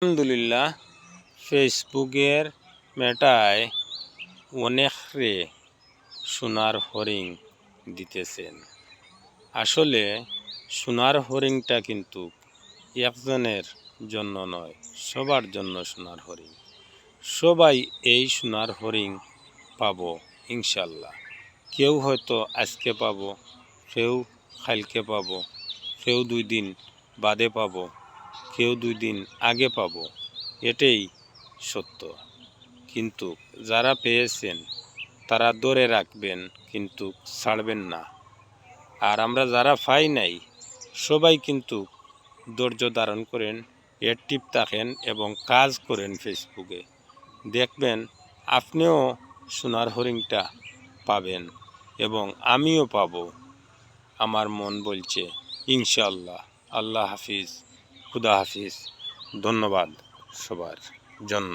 আলহামদুলিল্লাহ ফেসবুকের মেটায় অনেকরে সোনার হরিং দিতেছেন। আসলে সোনার হরিংটা কিন্তু একজনের জন্য নয়, সবার জন্য সোনার হরিং। সবাই এই সোনার হরিং পাবো ইনশাল্লাহ। কেউ হয়তো আজকে পাবো, কেউ কালকে পাবো, কেউ 2 দিন বাদে পাবো, কেউ 2 দিন আগে পাবো, এটাই সত্য। কিন্তু যারা পেয়েছেন তারা ধরে রাখবেন, কিন্তু ছাড়বেন না। আর আমরা যারা পাই নাই সবাই কিন্তু ধৈর্য ধারণ করেন, অ্যাক্টিভ থাকেন এবং কাজ করেন ফেসবুকে। দেখবেন আপনিও সোনার হরিংটা পাবেন এবং আমিও পাবো। আমার মন বলছে ইনশাআল্লাহ। আল্লাহ হাফিজ, খুদা হাফিজ। ধন্যবাদ সবার জন্য।